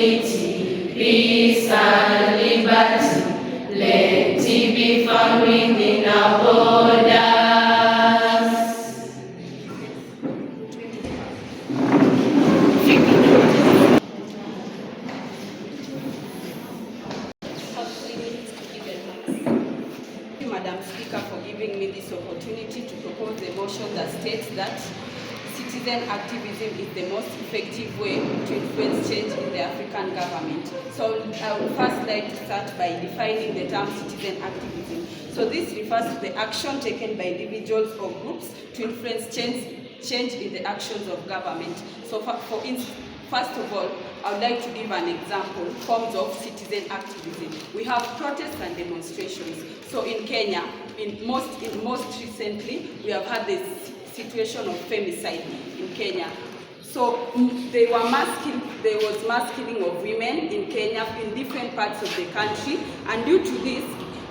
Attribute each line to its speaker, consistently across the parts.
Speaker 1: unity, peace and liberty, let it be found within our borders.
Speaker 2: Madam Speaker, for giving me this opportunity to propose a motion that states that citizen activism is the most effective way to influence change in the African government. So I would first like to start by defining the term citizen activism. So this refers to the action taken by individuals or groups to influence change in the actions of government. So for instance, first of all, I would like to give an example, forms of citizen activism. We have protests and demonstrations. So in Kenya, most recently, we have had this situation of femicide in Kenya. So there was mass killing of women in Kenya in different parts of the country, and due to this,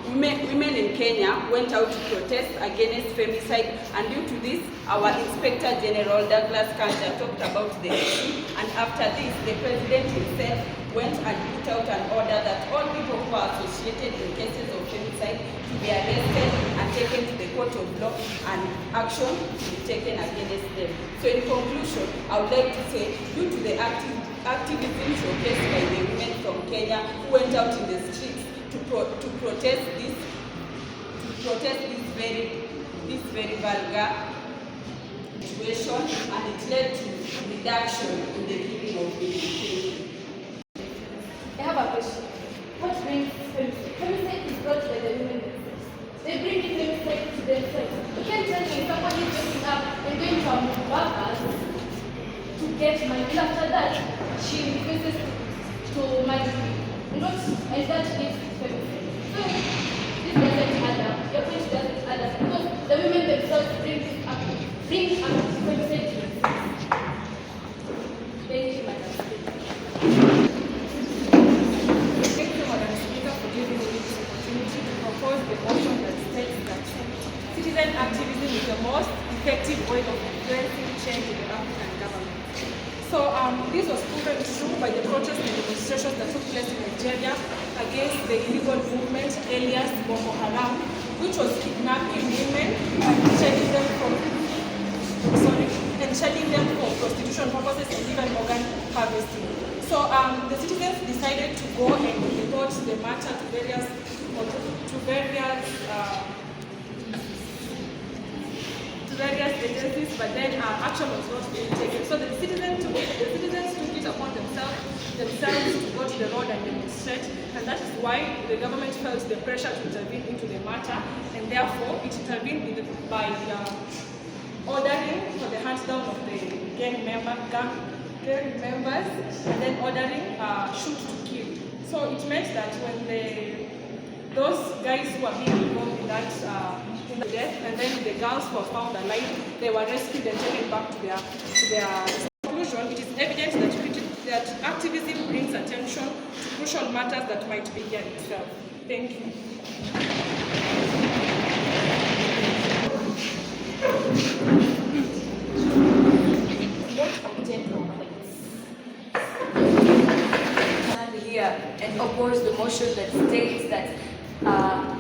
Speaker 2: women in Kenya went out to protest against femicide, and due to this, our Inspector General Douglas Kanja talked about the issue, and after this, the President himself went and put out an order that all people who are associated in cases of femicide to be arrested and taken to the court of law, and action to be taken against them. So in conclusion, I would like to say, due to the activism showcased by the women from Kenya who went out in the streets to protest this very vulgar situation, and it led to reduction in the killing of women.
Speaker 3: I have a question. What brings femicide? Femicide is brought by the women themselves. They bring in femicide to themselves. You can't tell me somebody is waking up and going from workers to get money, and after that she refuses to marry me. And that gives femicide. So this doesn't add up. Your point doesn't add up because the women themselves bring up femicide to themselves. Thank you, Madam Speaker.
Speaker 4: Thank you, Madam Speaker, for giving me this opportunity to propose the motion that states that citizen activism is the most effective way of influencing change in the African government. So this was proven true by the protests and demonstrations that took place in Nigeria against the illegal movement alias Boko Haram, which was kidnapping women and selling them for prostitution purposes and even organ harvesting. So the citizens decided to go and report the matter to various agencies, but then action was not being taken. So the citizens took it upon themselves to go to the road and demonstrate, and that is why the government felt the pressure to intervene into the matter, and therefore it intervened by ordering for the hands down of the gang members, and then ordering shoot to kill. So it meant that when those guys who were being involved in that in the death, and then the girls were found alive, they were rescued and taken back to their conclusion. It is evident that activism brings attention to crucial matters that might be here itself. Thank you.
Speaker 5: Stand here and oppose the motion that states that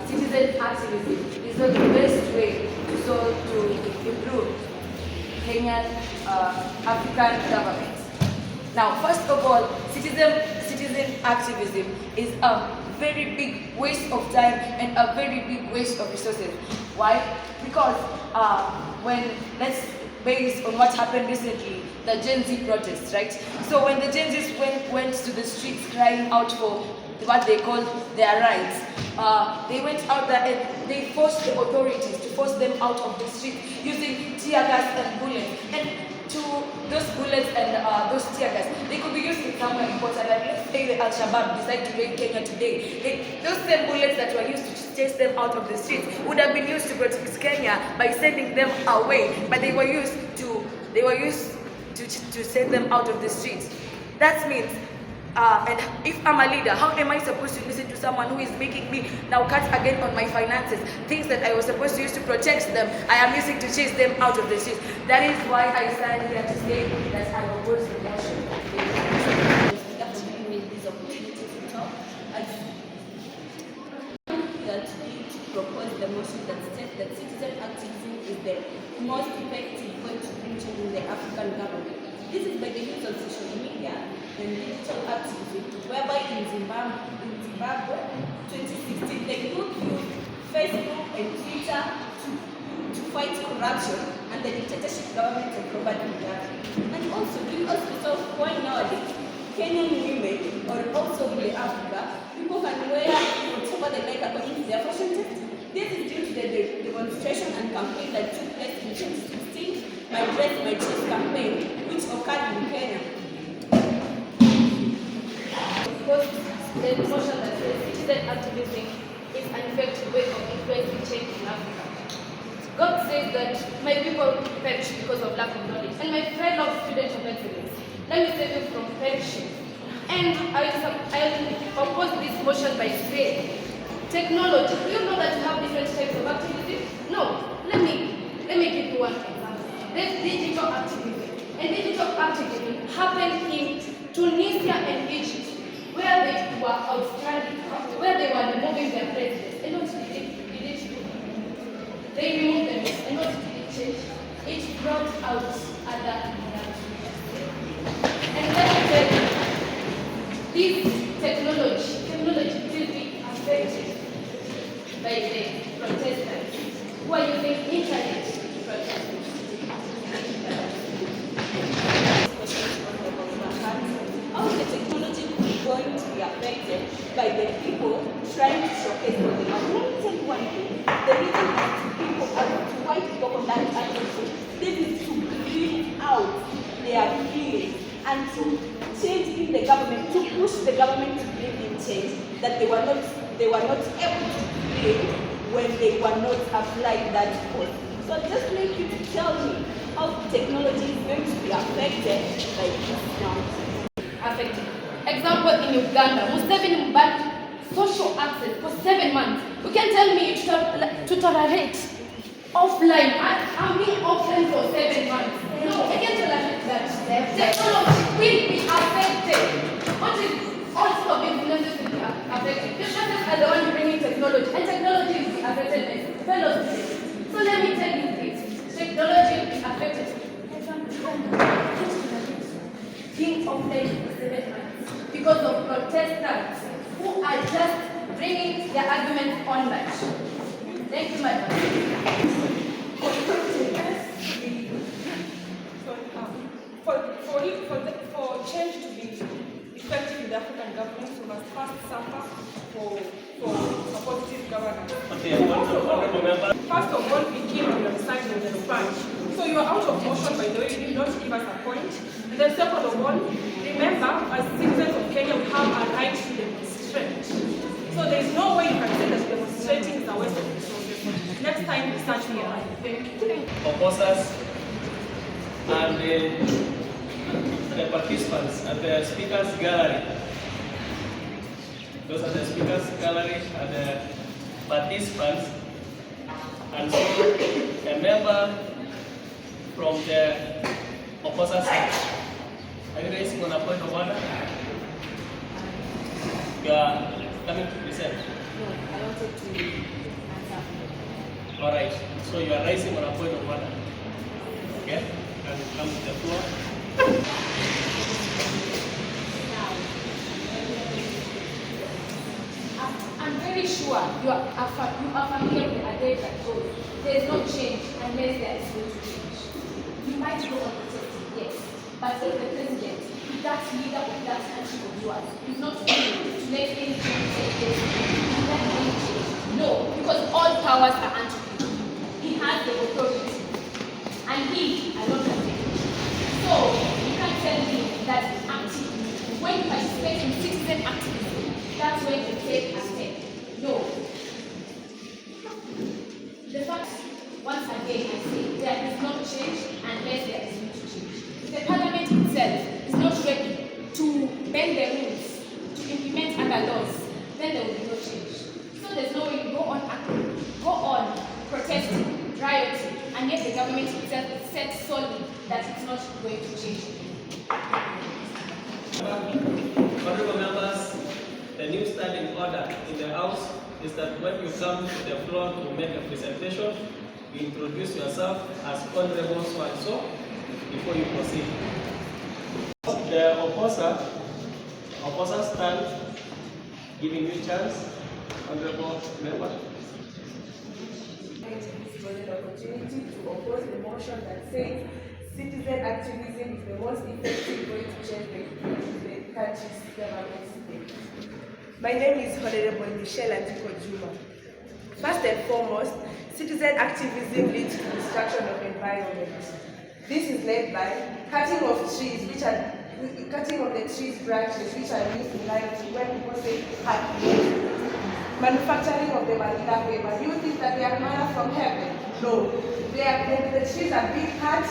Speaker 5: citizen activism is not the best way to improve Kenyan African government. Now, first of all, citizen activism is a very big waste of time and a very big waste of resources. Why? Because let's base on what happened recently, the Genz protests, right? So when the Genzs went to the streets crying out for what they called their rights, they went out there and they forced the authorities to force them out of the street using tear gas and bullets. And to those bullets and those tear gas, they could be used in somewhere important. Like let's say the Al-Shabaab decide to raid Kenya today. Those same bullets that were used to chase them out of the streets would have been used to protect Kenya by sending them away, but they were used to send them out of the streets. That means, and if I'm a leader, how am I supposed to listen to someone who is making me now cut again on my finances? Things that I was supposed to use to protect them, I am using to chase them out of the streets. That is why I stand here to say that I oppose the motion.
Speaker 2: and digital activism, whereby in Zimbabwe 2016, the youth used Facebook and Twitter to fight corruption and the dictatorship government of Robert Mugabe. And also, we also saw why nowadays Kenyan women, or also in Africa, people can wear whatever they like according to their fashion taste. This is due to the demonstration and campaign that took place in 2016, My Dress, My Choice campaign, which occurred in Kenya.
Speaker 3: Because the notion that citizen activism is an effective way of influencing change in Africa. God says that my people perish because of lack of knowledge, and my fellow students of excellence, let me save you from perishing. And I oppose this motion by saying, technology. Do you know that you have different types of activism? No. Let me give you one example. There's digital activism. And digital activism happened in Tunisia and Egypt, where they were outstanding, where they were removing their presidents. And what did it do? They removed them, and what did it change? It brought out other narratives. And let me tell you, this technology will be affected by the protesters who are using internet to protest.
Speaker 2: How is the technology going to be affected by the people trying to showcase what they have? Let me tell you one thing. The reason that people are white people on that attitude, this is to bring out their feelings and to change in the government, to push the government to bring in change that they were not able to bring when they were not applied that code. So just make you to tell me how technology is going to be affected by this now.
Speaker 3: Affected. Example in Uganda, Museveni banned social access for 7 months. You can tell me to tolerate offline. I'm being offline for 7 months. No, I can't tolerate that. Technology will be affected. What is also businesses will be affected? Businesses are the ones bringing technology, and technology will be affected by fellow students. So let me tell you this: technology will be affected. Being offline for 7 months because of protesters who are just bringing their arguments online. Thank you, madam.
Speaker 4: For change to be effective in the African government, we must first suffer for a positive governance. First of all, we came on the side of the sponge. So you are out of motion, by the way, you did not give us a point. And then second of all, remember, as citizens of Kenya, we have a right to demonstrate. So there is no way you can say that demonstrating is a waste of resources. Next time, research me on. Thank you.
Speaker 6: Proposers and the participants at the speakers gallery. Those are the speakers gallery and the participants, and so a member from the opposite side. Are you raising on a point of order? You are coming to present.
Speaker 2: No, I wanted to answer.
Speaker 6: All right. So you are raising on a point of order. Okay. And come to the floor.
Speaker 3: I'm very sure you are familiar with the idea that goes, there is no change unless there is going to change. You might go on protesting, yes, but if the president, if that leader of that country of yours is not willing to let any change take place, let any change. No, because all powers are unto him. He has the authority, and he alone can take it. So you can't tell me that when you participate in citizen activism, that's when you take a step. No. The fact, once again, I say, there is no change unless there is need to change. The parliament itself is not ready to bend the rules, to implement other laws, then there will be no change. So there's no way you go on protesting, rioting, and yet the government itself is set solely that it's not going to change.
Speaker 6: Honorable members, the new standing order in the House is that when you come to the floor to make a presentation, you introduce yourself as Honorable so-and-so before you proceed. The opposer opposite stand, giving you chance, honorable member.
Speaker 7: For the opportunity to oppose the motion that says citizen activism is the most effective way to change the country's government state. My name is Honorable Michelle Atiko Juma. First and foremost, citizen activism leads to destruction of environment. This is led by cutting of trees, cutting of the trees branches which are used in life when people say happy. Manufacturing of the Manila paper. Do you think that they are manna from heaven? No. The trees are being cut,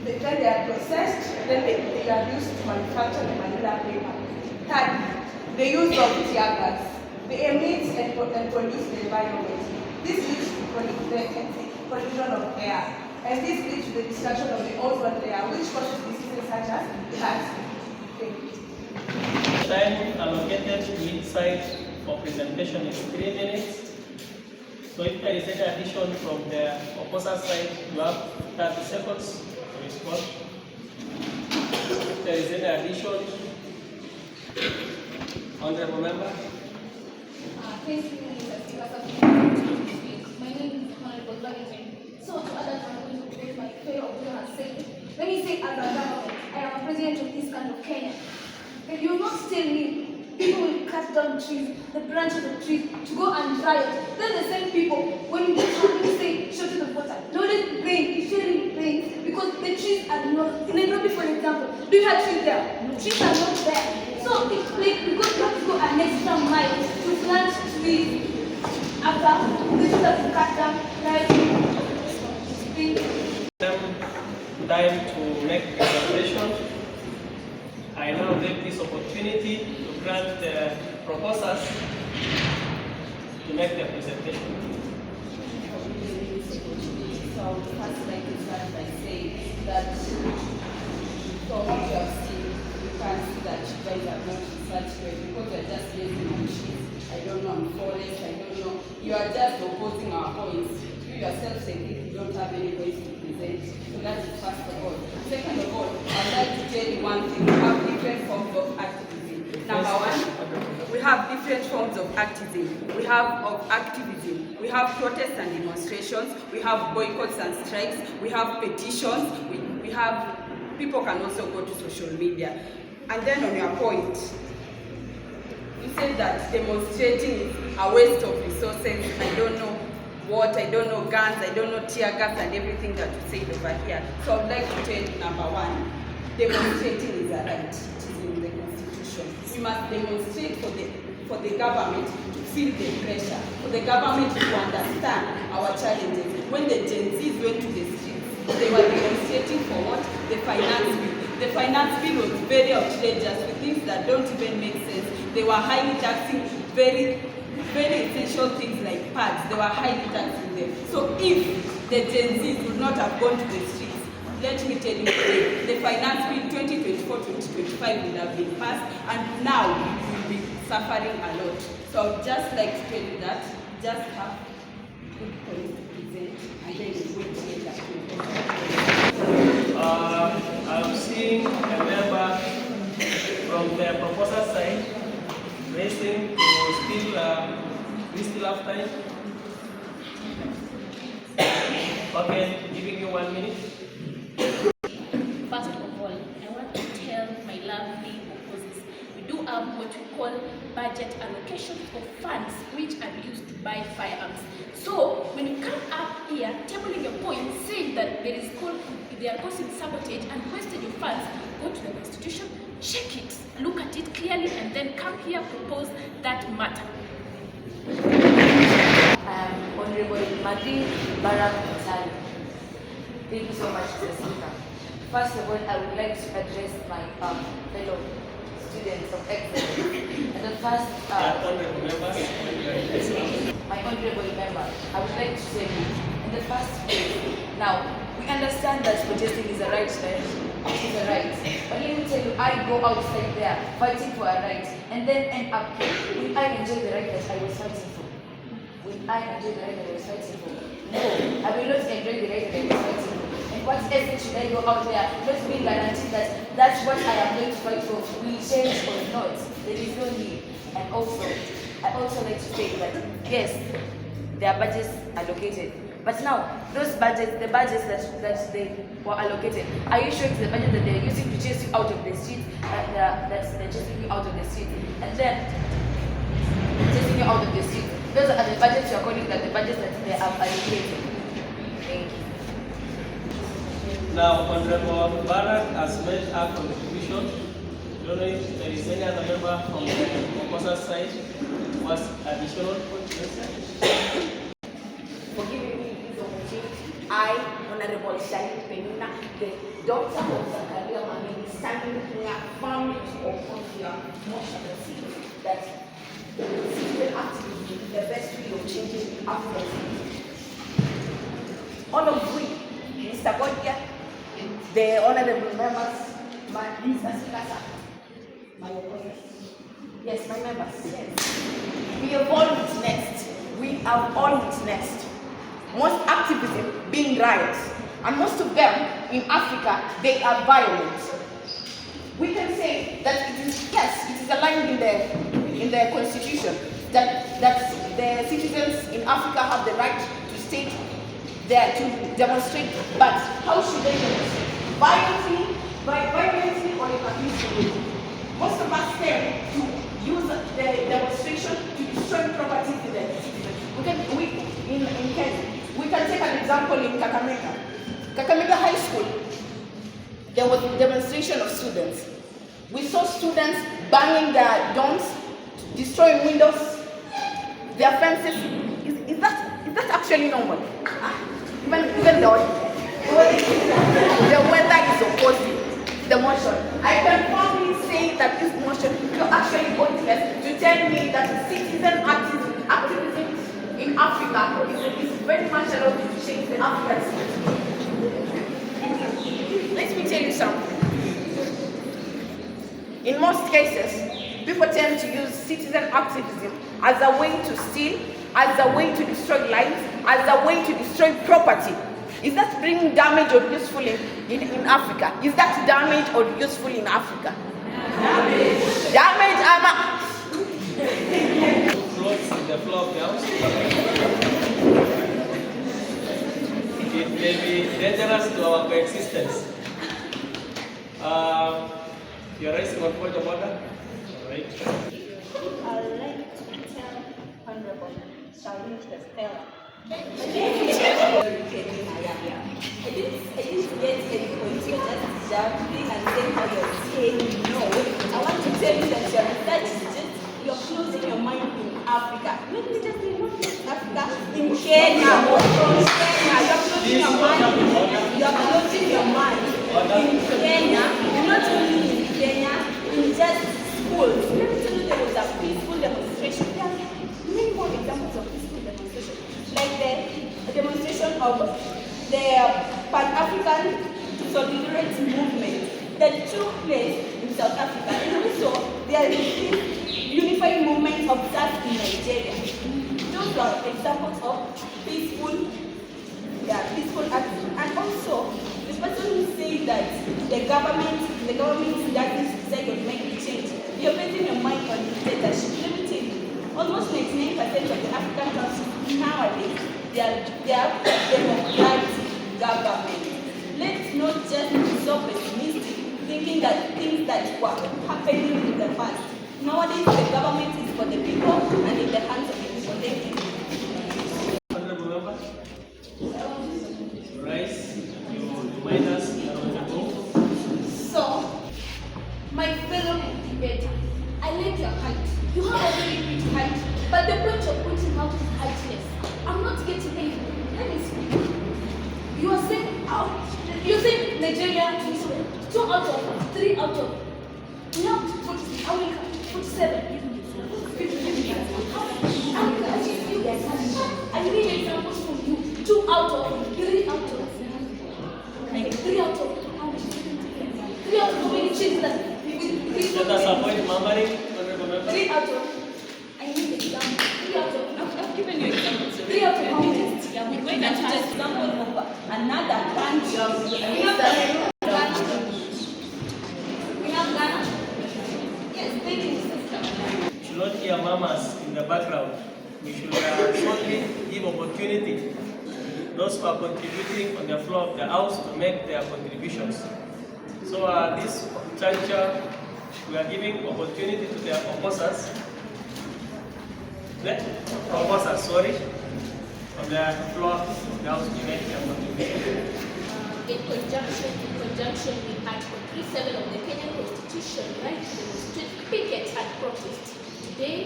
Speaker 7: then they are processed, then they are used to manufacture the Manila paper. Third, the use of tear gas. They emit and pollute the environment. This leads to pollution of air. And this leads to the destruction of the ozone layer, which causes diseases such as cancer. Thank you.
Speaker 6: Time allocated to each side for presentation is 3 minutes. So if there is any addition from the opposite side, you have 30 seconds to respond. If there is any addition, honorable member.
Speaker 3: Thank you, Mr. Speaker. My name is Honorable Lugulu. So to others, I'm going to put my prayer of God has said. Let me say, as a government, I am a president of this kind of Kenya. And you will not tell me people will cut down trees, the branches of the trees, to go and riot. Then the same people, when you say shortage of water, nowadays rain, it's sharing rain, because the trees are not. In Nairobi, for example, do you have trees there? Trees are not there. So it's like because you have to go an extra mile to plant trees after the trees have cut down, right?
Speaker 6: Time to make presentation. I now take this opportunity to grant the proposers to make their presentation.
Speaker 2: So I would first like to start by saying that from what you have seen, you can see that you guys are not research well because you are just basing on trees. I don't know, on forest, I don't know. You are just opposing our points. You yourself say you don't have any ways to present. So that is first of all. Second of all, I'd like to tell you one thing. We have different forms of activism. Number one, we have different forms of activism. We have protests and demonstrations. We have boycotts and strikes. We have petitions. We have, people can also go to social media. And then on your point, you said that demonstrating is a waste of resources. I don't know what, I don't know guns, I don't know tear gas and everything that you said over here. So I'd like to tell you, number one, demonstrating is a right. It is in the Constitution. We must demonstrate for the government to feel the pressure, for the government to understand our challenges. When the Gen Zs went to the streets, they were demonstrating for what? The finance bill. The finance bill was very outrageous with things that don't even make sense. They were highly taxing very essential things like pads. They were highly taxing them. So if the Gen Zs would not have gone to the streets, let me tell you today, the finance bill 2024-2025 would have been passed, and now we will be suffering a lot. So I would just like to tell you that, just have good points to present, and then we wait later.
Speaker 6: I'm seeing a member from the proposer side raising to we still have time. Okay, giving you 1 minute.
Speaker 1: First of all, I want to tell my lovely opposers, we do have what we call budget allocation for funds which are used to buy firearms. So when you come up here, tabling your point, saying that they are causing sabotage and wasting your funds, go to the Constitution, check it, look at it clearly, and then come here, propose that matter.
Speaker 5: I am Honorable Madi Barak Mutali. Thank you so much, Mr. Speaker. First of all, I would like to address my fellow students of excellence. And the first, my honorable member, I would like to say, in the first place, now, we understand that protesting is a right, it is a right. But let me tell you, I go outside there fighting for a right, and then end up here. Will I enjoy the right that I was fighting for? Will I enjoy the right that I was fighting for? No, I will not enjoy the right that I was fighting for. And what essence should I go out there not being guaranteed that that's what I am going to fight for will change or not? there is no need. And also, I also like to say that yes, there are budgets allocated. But now, those budgets, the budgets that they were allocated, are you sure it's the budget that they're using to chase you out of the street, that they're chasing you out of the street, and then chasing you out of the street? Those are the budgets you're calling that the budgets that they have allocated. Thank you.
Speaker 6: Now, Honorable Barak has made a contribution. I don't know if there is any other member from the opposite side who has additional contribution.
Speaker 1: For giving me this opportunity. I, Honorable Shani Penina, the daughter of Zakaria Mamini, standing here firmly to oppose your motion that citizen activism is the best way of changing Africa. All of we, Mr. Godia, the honorable members, Mr. Sikasa, my opponents. Yes, my members, yes. We have all witnessed. We have all witnessed most activism being riots, and most of them in Africa, they are violent. We can say that it is, yes, it is aligned in the constitution that the citizens in Africa have the right to state there to demonstrate, but how should they demonstrate? Violently or in a peaceful way? Most of us tend to use the demonstration to destroy property to the citizens. In Kenya, we can take an example in Kakamega High School. There was a demonstration of students. We saw students banging their doors, destroying windows, their fences. Is that actually normal? Even the weather is opposing the motion. I can firmly say that this motion is actually pointless to tell me that citizen activism in Africa is very much allowed to change the African system. Let me tell you something. In most cases, people tend to use citizen activism as a way to steal, as a way to destroy lives, as a way to destroy property. Is that bringing damage or useful in Africa? Is that damage or useful in Africa? Damage,
Speaker 6: The floor of the house. It may be dangerous to our coexistence. You're raising on point of order? Right.
Speaker 8: I'd like to tell Honorable Charlene Stella. I didn't get any points. You're just jumping and saying how you're saying no. I want to tell you that your research is just, you're closing your mind in Africa. Let me just say, not just Africa, in Kenya. You're closing your mind. You're closing your mind. In Kenya, not only in Kenya, in just schools. Let me tell you, there was a peaceful demonstration. There are many more examples of peaceful demonstration. Like the demonstration of the Pan-African Solidarity Movement that took place in South Africa. And also, there is this unified movement observed in Nigeria. Those are examples of peaceful activism. And also, the person who says that the government doesn't decide on making change, you're basing your mind on dictatorship. Let me tell you, almost 99% of the African countries nowadays, they are democratic government. Let's not just be so pessimistic, thinking that things that were happening in the past. Nowadays, the government is for the people and in the hands of the people. Thank you.
Speaker 6: Honorable member, rise. You remind us around the room.
Speaker 3: So, my fellow debater, I like your height. You have a very pretty height, but the point you're pointing out is heightless. I'm not getting anything. Let me speak. You are saying, Nigeria, 2 out of 3 out of. We have 47. I need examples from you. 2 out of 3 out of. 3 out of. 3 out of how many children that
Speaker 6: Let us avoid murmuring, honorable member.
Speaker 3: 3 out of. I need examples. 3 out of.
Speaker 2: I've given you examples.
Speaker 3: 3 out of how many?
Speaker 2: Why can't you just example of another country?
Speaker 3: We have Ghana. Yes, thank you, sister.
Speaker 6: mamas in the background. We should solely give opportunity those who are contributing on the floor of the house to make their contributions. So this juncture, we are giving opportunity to their proposers, on the floor of the house to make their contribution.
Speaker 1: In conjunction with Article 37 of the Kenyan Constitution, right to demonstrate, picket and protest. Today,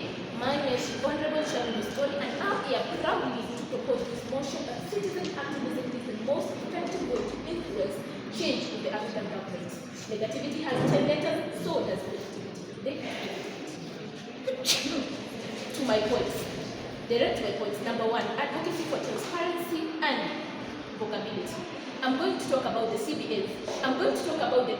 Speaker 1: my nation, Honorable Sharon Muscoli, and I am proudly to propose this motion that citizen activism is the most effective way to influence change in the African government. Negativity has 10 letters, so does positivity. To my points. Direct to my points. Number one, advocacy for transparency and vulnerability. I'm going to talk about the CBAs. I'm going to talk about the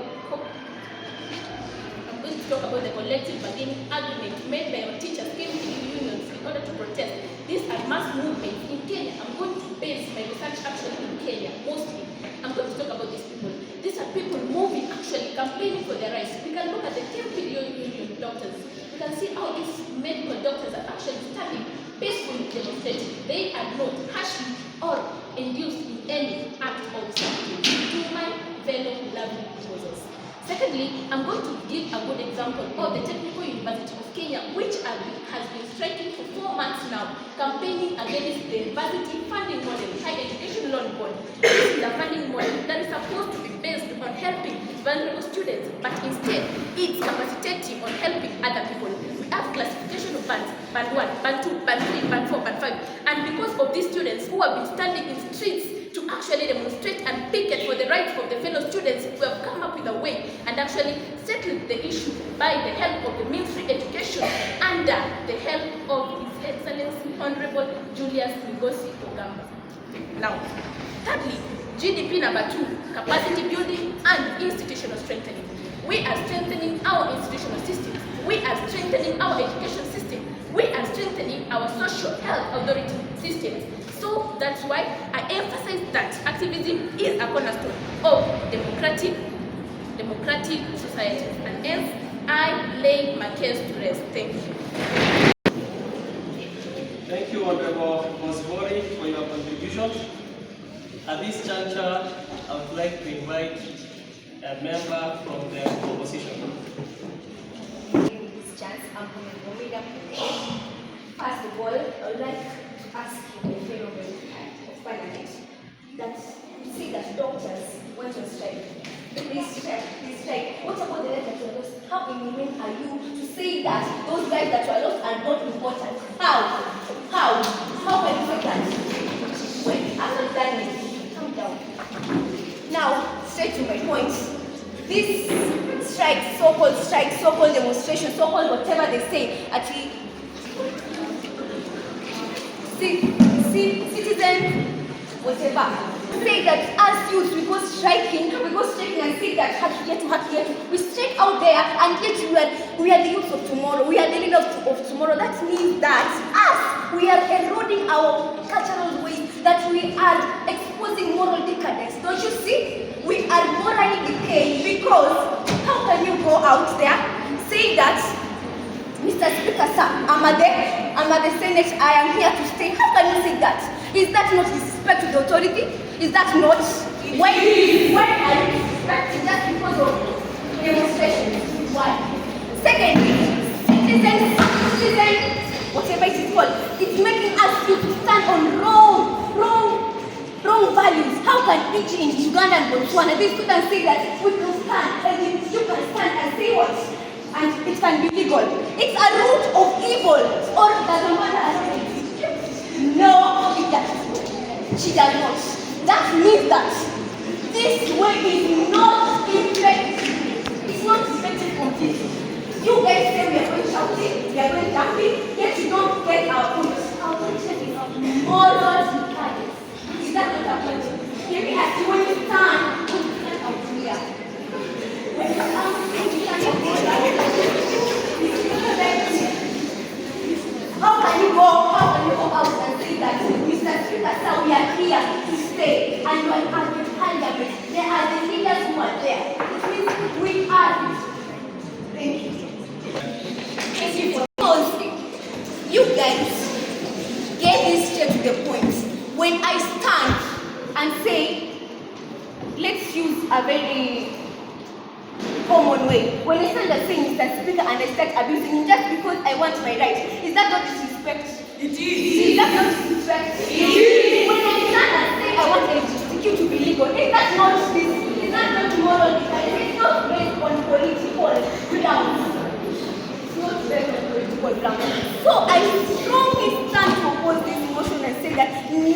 Speaker 1: collective bargaining agreement made by our teachers, unions in order to protest. These are mass movements in Kenya. I'm going to base my research actually in Kenya, mostly. I'm going to talk about these people. These are people moving, actually campaigning for their rights. We can look at the 10 billion union doctors. We can see how these medical doctors are actually standing peacefully demonstrating. They are not harshly or induced in any act of something to my fellow lovely proposals. Secondly, I'm going to give a good example of the Technical University of Kenya, which has been striking for 4 months now, campaigning against the university funding model, High Education Loan Board. This is a funding model that is supposed to be based on helping vulnerable students, but instead it's capacitating on helping other people. We have classification of bands, band 1, band 2, band 3, band 4, band 5, and because of these students who have been standing in streets to actually demonstrate and picket for the rights of the fellow students, we have come up with a way and actually settled the issue by the help of the Ministry of Education under the help of His Excellency Honorable Julius Migosi Ogamba. Now, thirdly, GDP number 2, capacity building and institutional strengthening. We are strengthening our institutional system. We are strengthening our education system. We are strengthening our social health authority systems. So that's why I emphasize that activism is a cornerstone of democratic society. And hence, I lay my case to rest. Thank you.
Speaker 6: Thank you, Honorable Mosbori, for your contribution. At this juncture, I would like to invite a member from the opposition.
Speaker 9: This chance, I'm going to read up. First of all, I would like to ask you, the fellow of Parliament, that you see that doctors went on strike. This strike. What about the lives that were lost? How inhuman are you to say that those lives that were lost are not important? How? How can you say that? Wait, after that, calm down. Now, straight to my point. This strike, so-called demonstration, so-called whatever they say, actually, citizen, whatever. Say that as youth we go striking and say that haki, we strike out there, and yet we are the youth of tomorrow, we are the leaders of tomorrow. That means that us, we are eroding our cultural ways, that we are exposing moral decadence. Don't you see? We are morally decaying, because how can you go out there, say that, Mr. Speaker, sir, I'm at the Senate, I am here to stay. How can you say that? Is that not disrespect to the authority? Is that not? Why are you disrespecting just because of demonstrations? Why? Secondly, citizen, whatever it is called, it's making us to stand on wrong values. How can we change Uganda and Botswana? These students say that we can stand, and you can stand and say what? And it can be legal. It's a root of evil. Or does the mother? No, it does. She does not. That means that this way is not effective. It's not effective completely. You guys say we are going shouting, we are going jumping, yet you don't get our point. Our position is moral decadence. Is that not our point? Let me ask you, when you stand out here, when you how can you go out and say that, Mr. Speaker, sir, we are here to stay, and you are at the parliament. There are the leaders who are there. It means we are. Thank you. Because when I stand and say, let's use a very common way. When I stand and say Mr. Speaker and I start abusing him just because I want my right, is that not disrespect?
Speaker 7: It is.
Speaker 9: Is that not disrespect? It is. When I stand and say I want LGBTQ to be legal, is that not this? Is that not moral? It's not based on political grounds. It's not based on political grounds. So I strongly stand to oppose this motion and say that no.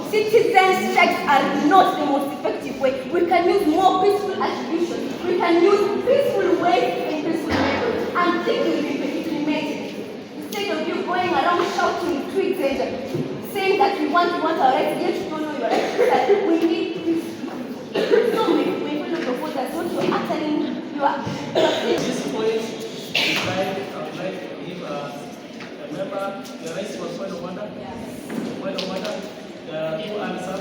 Speaker 9: Citizen strikes are not the most effective way. We can use more peaceful attribution. We can use peaceful ways and peaceful methods. And think it will make instead of you going around shouting tweets and saying that we want our rights, yet you don't know your rights, that we need peace. So my fellow proposers, what you're uttering, you are
Speaker 6: At this point, I would like to give a member the right for point of order. Point of order. Who answer.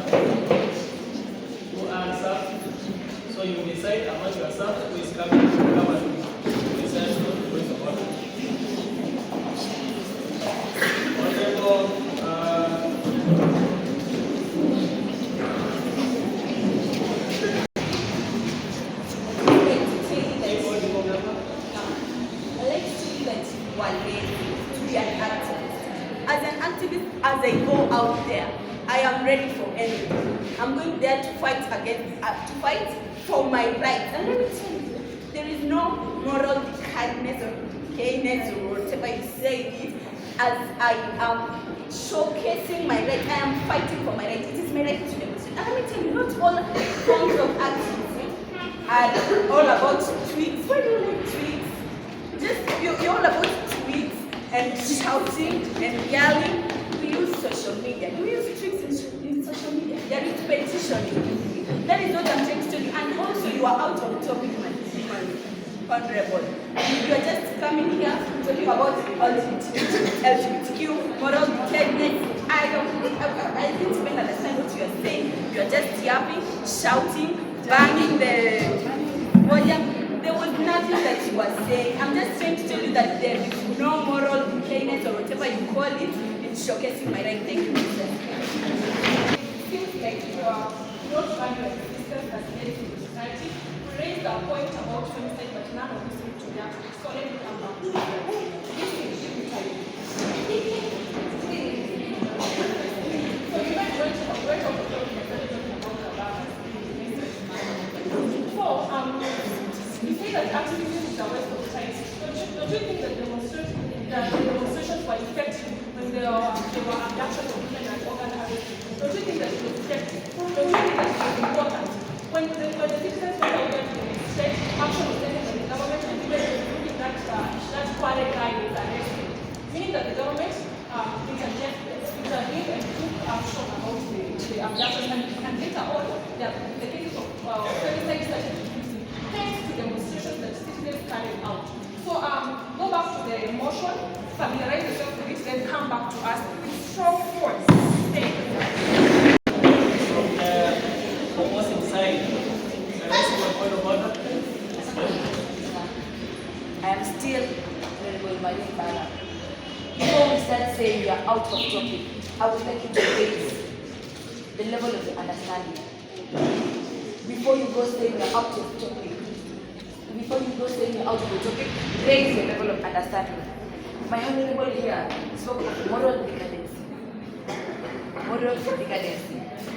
Speaker 6: So you decide among yourself who is coming to come and decide on the point of order. Honorable,
Speaker 8: as I go out there, I am ready for anything. I'm going there to fight to fight for my rights. And let me tell you, there is no moral kindness or gayness or whatever you say it is. As I am showcasing my rights, I am fighting for my rights. It is my right to demonstrate. And let me tell you, not all forms of activism are all about tweets. Why do you like tweets? You're all about tweets and shouting and yelling. We use social media. Do we use tricks in social media? There is petitioning. That is what I'm trying to tell you. And also, you are out of topic, my honorable. You are just coming here talking about LGBTQ, moral decadence. I didn't even understand what you are saying. You are just yapping, shouting, banging the volume. There was nothing that you were saying. I'm just trying to tell you that there is no moral decadence or whatever you call it. It's showcasing my right. Thank you, Mr.
Speaker 4: It seems like you are not valuing the existence as a society. We raised a point about femicide, but none of this seems to react. So let me come back to that. This is femicide. So you might want to avoid all the talking about you say that activism is a waste of time. Don't you think that the demonstrations were effective when there were abductions of women and organ harvesting? Don't you think that it was effective? Don't you think that it was important? When the citizens went out there to demonstrate, action was taken by the government and even including that quarry guy was arrested. Meaning that the government intervened and took action about the abductions and later on the cases of femicide started reducing thanks to demonstrations that citizens carried out. So go back to the motion, familiarize yourself with it, then come back to us with strong force. Thank you.
Speaker 6: from the opposing side, the rest of the point of order.
Speaker 5: I am still Honorable Malik Bala. Before we start saying we are out of topic, I would like you to raise the level of your understanding. Before you go saying we are out of topic, raise the level of understanding. My honorable here spoke of moral decadence.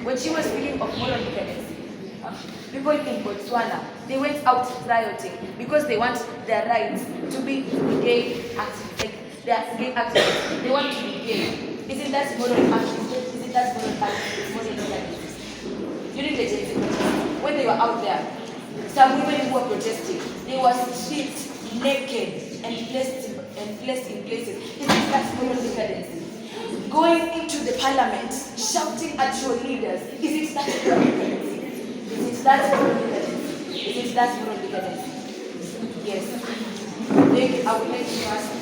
Speaker 5: When she was speaking of moral decadence, people in Botswana, they went out rioting because they want their rights to be gay activists. Like they are gay activists. They want to be gay. Isn't that moral activism? Isn't that moral activism? Moral decadence? During the Genz protests, when they were out there, some women who were protesting, they were stripped naked and placed in places. Isn't that moral decadence? Going into the parliament, shouting at your leaders. Isn't that moral decadence? Isn't that moral decadence? Isn't that moral decadence? Yes. Thank you. I would like to ask the